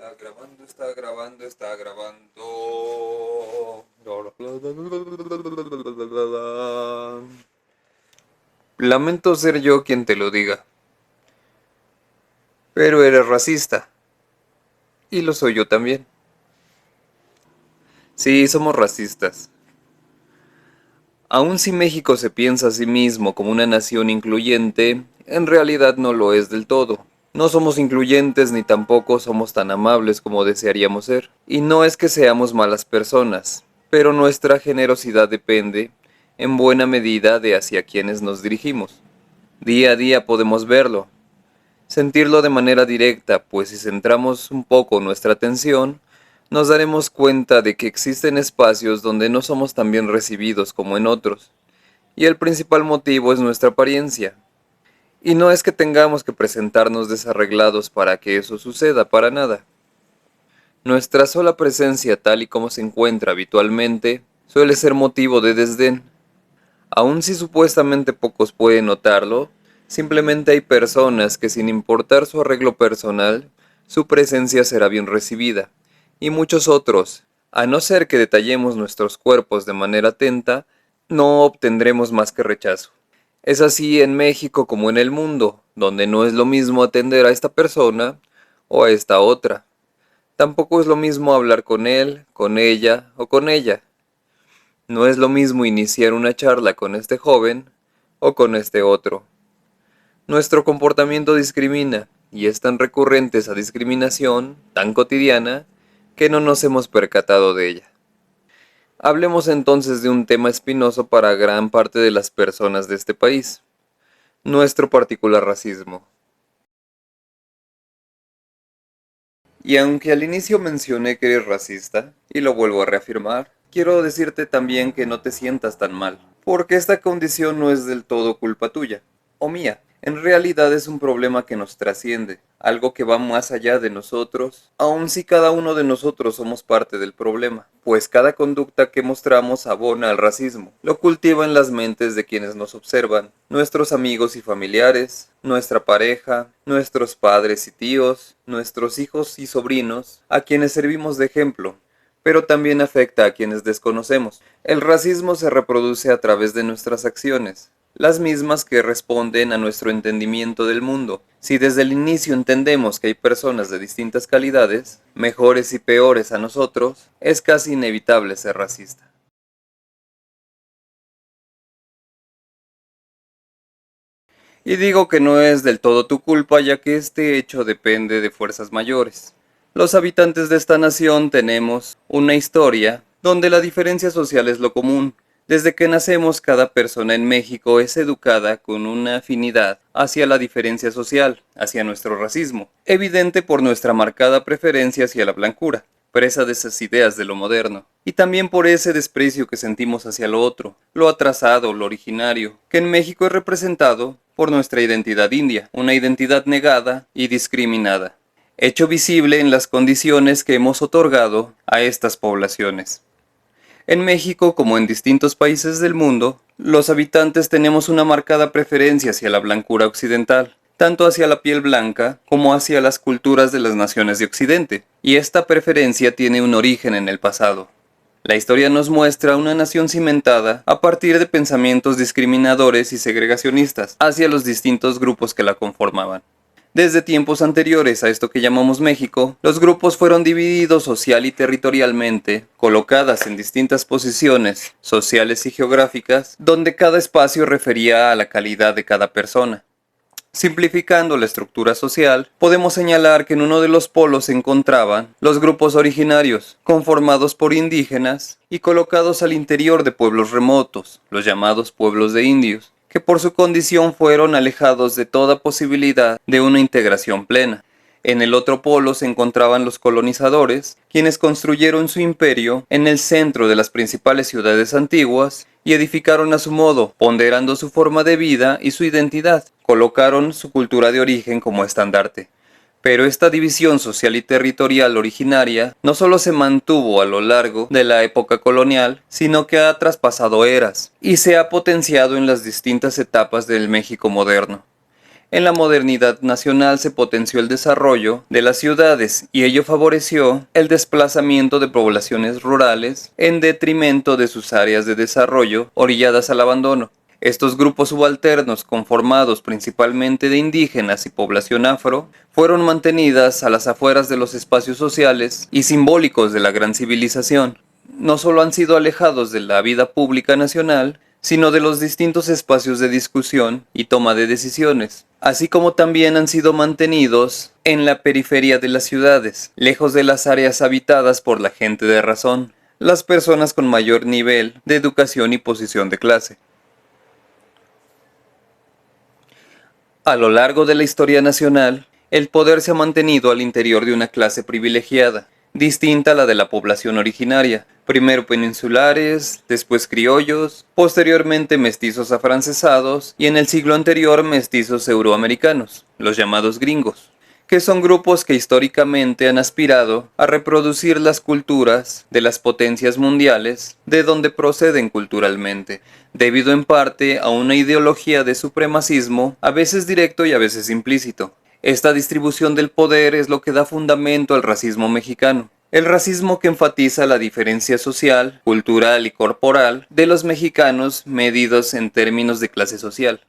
Está grabando, está grabando, está grabando. Lamento ser yo quien te lo diga, pero eres racista. Y lo soy yo también. Sí, somos racistas. Aun si México se piensa a sí mismo como una nación incluyente, en realidad no lo es del todo. No somos incluyentes ni tampoco somos tan amables como desearíamos ser. Y no es que seamos malas personas, pero nuestra generosidad depende, en buena medida, de hacia quienes nos dirigimos. Día a día podemos verlo, sentirlo de manera directa, pues si centramos un poco nuestra atención, nos daremos cuenta de que existen espacios donde no somos tan bien recibidos como en otros, y el principal motivo es nuestra apariencia. Y no es que tengamos que presentarnos desarreglados para que eso suceda, para nada. Nuestra sola presencia tal y como se encuentra habitualmente suele ser motivo de desdén. Aun si supuestamente pocos pueden notarlo, simplemente hay personas que sin importar su arreglo personal, su presencia será bien recibida, y muchos otros, a no ser que detallemos nuestros cuerpos de manera atenta, no obtendremos más que rechazo. Es así en México como en el mundo, donde no es lo mismo atender a esta persona o a esta otra. Tampoco es lo mismo hablar con él, con ella o con ella. No es lo mismo iniciar una charla con este joven o con este otro. Nuestro comportamiento discrimina, y es tan recurrente esa discriminación, tan cotidiana, que no nos hemos percatado de ella. Hablemos entonces de un tema espinoso para gran parte de las personas de este país, nuestro particular racismo. Y aunque al inicio mencioné que eres racista, y lo vuelvo a reafirmar, quiero decirte también que no te sientas tan mal, porque esta condición no es del todo culpa tuya, o mía. En realidad es un problema que nos trasciende, algo que va más allá de nosotros, aun si cada uno de nosotros somos parte del problema, pues cada conducta que mostramos abona al racismo, lo cultiva en las mentes de quienes nos observan, nuestros amigos y familiares, nuestra pareja, nuestros padres y tíos, nuestros hijos y sobrinos, a quienes servimos de ejemplo, pero también afecta a quienes desconocemos. El racismo se reproduce a través de nuestras acciones, las mismas que responden a nuestro entendimiento del mundo. Si desde el inicio entendemos que hay personas de distintas calidades, mejores y peores a nosotros, es casi inevitable ser racista. Y digo que no es del todo tu culpa, ya que este hecho depende de fuerzas mayores. Los habitantes de esta nación tenemos una historia donde la diferencia social es lo común. Desde que nacemos, cada persona en México es educada con una afinidad hacia la diferencia social, hacia nuestro racismo, evidente por nuestra marcada preferencia hacia la blancura, presa de esas ideas de lo moderno, y también por ese desprecio que sentimos hacia lo otro, lo atrasado, lo originario, que en México es representado por nuestra identidad india, una identidad negada y discriminada, hecho visible en las condiciones que hemos otorgado a estas poblaciones. En México, como en distintos países del mundo, los habitantes tenemos una marcada preferencia hacia la blancura occidental, tanto hacia la piel blanca como hacia las culturas de las naciones de Occidente, y esta preferencia tiene un origen en el pasado. La historia nos muestra una nación cimentada a partir de pensamientos discriminadores y segregacionistas hacia los distintos grupos que la conformaban. Desde tiempos anteriores a esto que llamamos México, los grupos fueron divididos social y territorialmente, colocadas en distintas posiciones sociales y geográficas, donde cada espacio refería a la calidad de cada persona. Simplificando la estructura social, podemos señalar que en uno de los polos se encontraban los grupos originarios, conformados por indígenas y colocados al interior de pueblos remotos, los llamados pueblos de indios, que por su condición fueron alejados de toda posibilidad de una integración plena. En el otro polo se encontraban los colonizadores, quienes construyeron su imperio en el centro de las principales ciudades antiguas y edificaron a su modo, ponderando su forma de vida y su identidad. Colocaron su cultura de origen como estandarte. Pero esta división social y territorial originaria no solo se mantuvo a lo largo de la época colonial, sino que ha traspasado eras y se ha potenciado en las distintas etapas del México moderno. En la modernidad nacional se potenció el desarrollo de las ciudades y ello favoreció el desplazamiento de poblaciones rurales en detrimento de sus áreas de desarrollo orilladas al abandono. Estos grupos subalternos, conformados principalmente de indígenas y población afro, fueron mantenidas a las afueras de los espacios sociales y simbólicos de la gran civilización. No solo han sido alejados de la vida pública nacional, sino de los distintos espacios de discusión y toma de decisiones, así como también han sido mantenidos en la periferia de las ciudades, lejos de las áreas habitadas por la gente de razón, las personas con mayor nivel de educación y posición de clase. A lo largo de la historia nacional, el poder se ha mantenido al interior de una clase privilegiada, distinta a la de la población originaria, primero peninsulares, después criollos, posteriormente mestizos afrancesados y en el siglo anterior mestizos euroamericanos, los llamados gringos, que son grupos que históricamente han aspirado a reproducir las culturas de las potencias mundiales de donde proceden culturalmente, debido en parte a una ideología de supremacismo, a veces directo y a veces implícito. Esta distribución del poder es lo que da fundamento al racismo mexicano. El racismo que enfatiza la diferencia social, cultural y corporal de los mexicanos medidos en términos de clase social.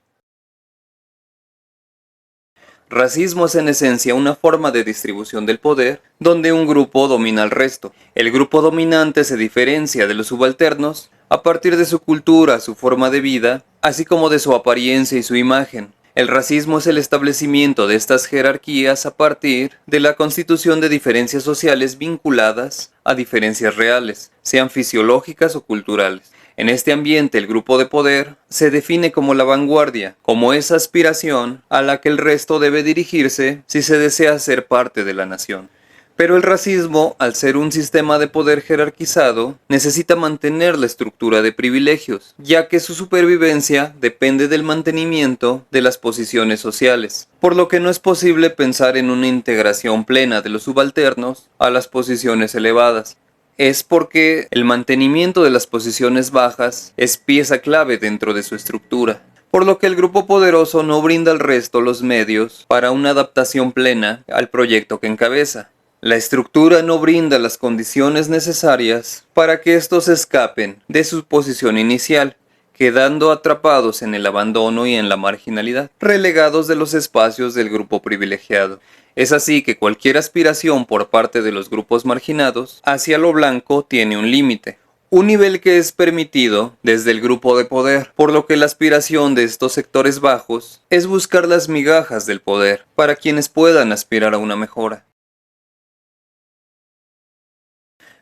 Racismo es en esencia una forma de distribución del poder donde un grupo domina al resto. El grupo dominante se diferencia de los subalternos a partir de su cultura, su forma de vida, así como de su apariencia y su imagen. El racismo es el establecimiento de estas jerarquías a partir de la constitución de diferencias sociales vinculadas a diferencias reales, sean fisiológicas o culturales. En este ambiente, el grupo de poder se define como la vanguardia, como esa aspiración a la que el resto debe dirigirse si se desea ser parte de la nación. Pero el racismo, al ser un sistema de poder jerarquizado, necesita mantener la estructura de privilegios, ya que su supervivencia depende del mantenimiento de las posiciones sociales, por lo que no es posible pensar en una integración plena de los subalternos a las posiciones elevadas. Es porque el mantenimiento de las posiciones bajas es pieza clave dentro de su estructura, por lo que el grupo poderoso no brinda al resto los medios para una adaptación plena al proyecto que encabeza. La estructura no brinda las condiciones necesarias para que estos escapen de su posición inicial, quedando atrapados en el abandono y en la marginalidad, relegados de los espacios del grupo privilegiado. Es así que cualquier aspiración por parte de los grupos marginados hacia lo blanco tiene un límite, un nivel que es permitido desde el grupo de poder, por lo que la aspiración de estos sectores bajos es buscar las migajas del poder para quienes puedan aspirar a una mejora.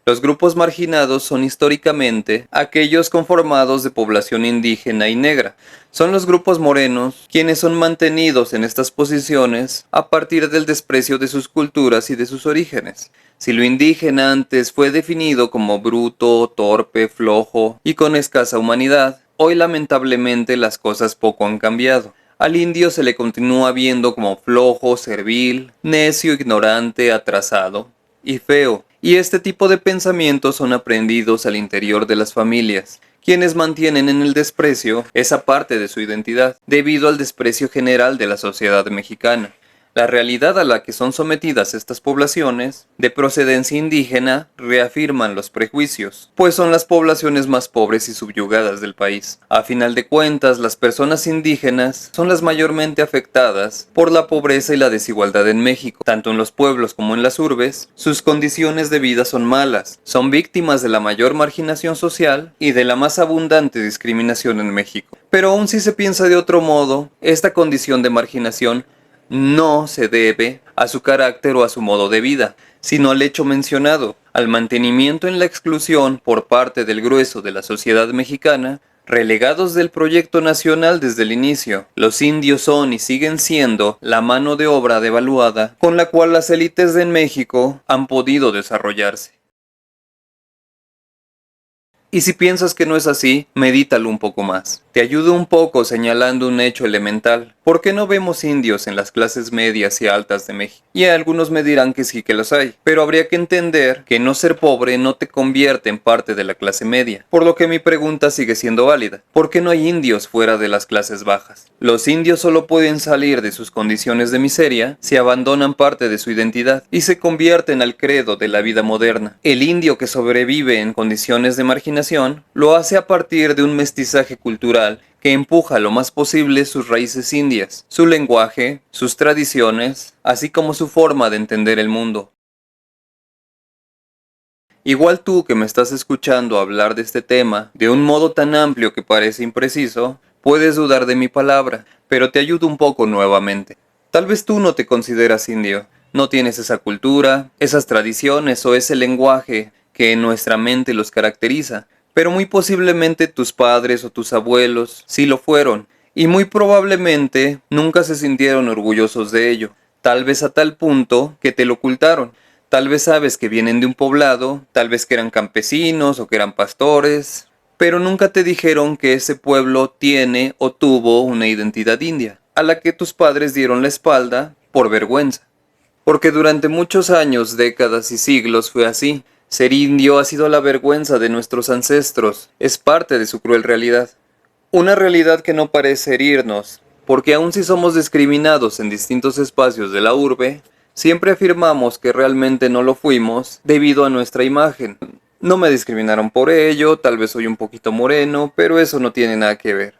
Los grupos marginados son históricamente aquellos conformados de población indígena y negra. Son los grupos morenos quienes son mantenidos en estas posiciones a partir del desprecio de sus culturas y de sus orígenes. Si lo indígena antes fue definido como bruto, torpe, flojo y con escasa humanidad, hoy lamentablemente las cosas poco han cambiado. Al indio se le continúa viendo como flojo, servil, necio, ignorante, atrasado y feo. Y este tipo de pensamientos son aprendidos al interior de las familias, quienes mantienen en el desprecio esa parte de su identidad, debido al desprecio general de la sociedad mexicana. La realidad a la que son sometidas estas poblaciones, de procedencia indígena, reafirman los prejuicios, pues son las poblaciones más pobres y subyugadas del país. A final de cuentas, las personas indígenas son las mayormente afectadas por la pobreza y la desigualdad en México. Tanto en los pueblos como en las urbes, sus condiciones de vida son malas, son víctimas de la mayor marginación social y de la más abundante discriminación en México. Pero aun si se piensa de otro modo, esta condición de marginación no se debe a su carácter o a su modo de vida, sino al hecho mencionado, al mantenimiento en la exclusión por parte del grueso de la sociedad mexicana, relegados del proyecto nacional desde el inicio. Los indios son y siguen siendo la mano de obra devaluada con la cual las élites de México han podido desarrollarse. Y si piensas que no es así, medítalo un poco más. Te ayudo un poco señalando un hecho elemental. ¿Por qué no vemos indios en las clases medias y altas de México? Y algunos me dirán que sí que los hay, pero habría que entender que no ser pobre no te convierte en parte de la clase media, por lo que mi pregunta sigue siendo válida. ¿Por qué no hay indios fuera de las clases bajas? Los indios solo pueden salir de sus condiciones de miseria si abandonan parte de su identidad y se convierten al credo de la vida moderna. El indio que sobrevive en condiciones de marginación lo hace a partir de un mestizaje cultural que empuja lo más posible sus raíces indias, su lenguaje, sus tradiciones, así como su forma de entender el mundo. Igual tú que me estás escuchando hablar de este tema de un modo tan amplio que parece impreciso, puedes dudar de mi palabra, pero te ayudo un poco nuevamente. Tal vez tú no te consideras indio, no tienes esa cultura, esas tradiciones o ese lenguaje que en nuestra mente los caracteriza, pero muy posiblemente tus padres o tus abuelos sí lo fueron, y muy probablemente nunca se sintieron orgullosos de ello, tal vez a tal punto que te lo ocultaron. Tal vez sabes que vienen de un poblado, tal vez que eran campesinos o que eran pastores, pero nunca te dijeron que ese pueblo tiene o tuvo una identidad india, a la que tus padres dieron la espalda por vergüenza. Porque durante muchos años, décadas y siglos fue así. Ser indio ha sido la vergüenza de nuestros ancestros, es parte de su cruel realidad. Una realidad que no parece herirnos, porque aun si somos discriminados en distintos espacios de la urbe, siempre afirmamos que realmente no lo fuimos debido a nuestra imagen. No me discriminaron por ello, tal vez soy un poquito moreno, pero eso no tiene nada que ver.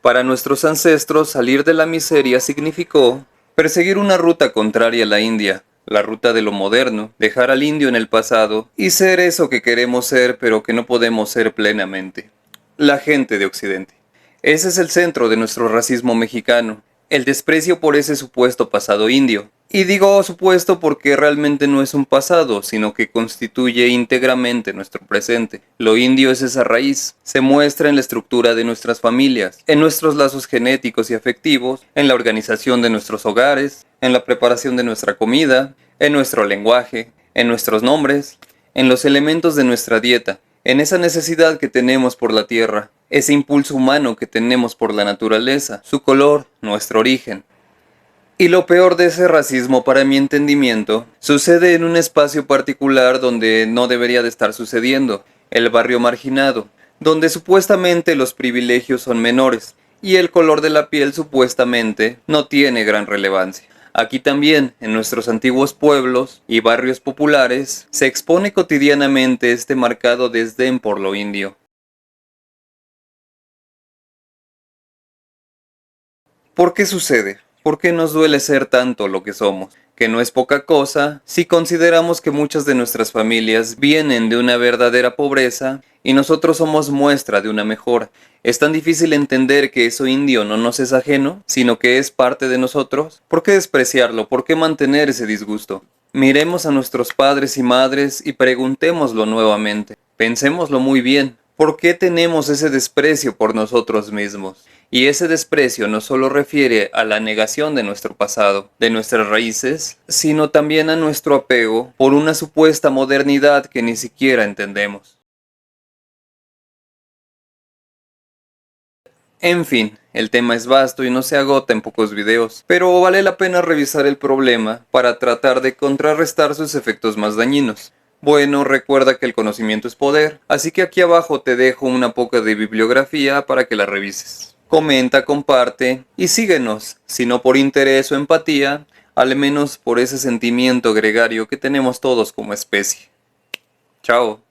Para nuestros ancestros, salir de la miseria significó perseguir una ruta contraria a la India, la ruta de lo moderno, dejar al indio en el pasado y ser eso que queremos ser pero que no podemos ser plenamente. La gente de Occidente. Ese es el centro de nuestro racismo mexicano, el desprecio por ese supuesto pasado indio. Y digo supuesto porque realmente no es un pasado, sino que constituye íntegramente nuestro presente. Lo indio es esa raíz, se muestra en la estructura de nuestras familias, en nuestros lazos genéticos y afectivos, en la organización de nuestros hogares, en la preparación de nuestra comida, en nuestro lenguaje, en nuestros nombres, en los elementos de nuestra dieta, en esa necesidad que tenemos por la tierra, ese impulso humano que tenemos por la naturaleza, su color, nuestro origen. Y lo peor de ese racismo, para mi entendimiento, sucede en un espacio particular donde no debería de estar sucediendo, el barrio marginado, donde supuestamente los privilegios son menores y el color de la piel supuestamente no tiene gran relevancia. Aquí también, en nuestros antiguos pueblos y barrios populares, se expone cotidianamente este marcado desdén por lo indio. ¿Por qué sucede? ¿Por qué nos duele ser tanto lo que somos? Que no es poca cosa si consideramos que muchas de nuestras familias vienen de una verdadera pobreza y nosotros somos muestra de una mejora. ¿Es tan difícil entender que eso indio no nos es ajeno, sino que es parte de nosotros? ¿Por qué despreciarlo? ¿Por qué mantener ese disgusto? Miremos a nuestros padres y madres y preguntémoslo nuevamente. Pensémoslo muy bien. ¿Por qué tenemos ese desprecio por nosotros mismos? Y ese desprecio no solo refiere a la negación de nuestro pasado, de nuestras raíces, sino también a nuestro apego por una supuesta modernidad que ni siquiera entendemos. En fin, el tema es vasto y no se agota en pocos videos, pero vale la pena revisar el problema para tratar de contrarrestar sus efectos más dañinos. Bueno, recuerda que el conocimiento es poder, así que aquí abajo te dejo una poca de bibliografía para que la revises. Comenta, comparte y síguenos, si no por interés o empatía, al menos por ese sentimiento gregario que tenemos todos como especie. Chao.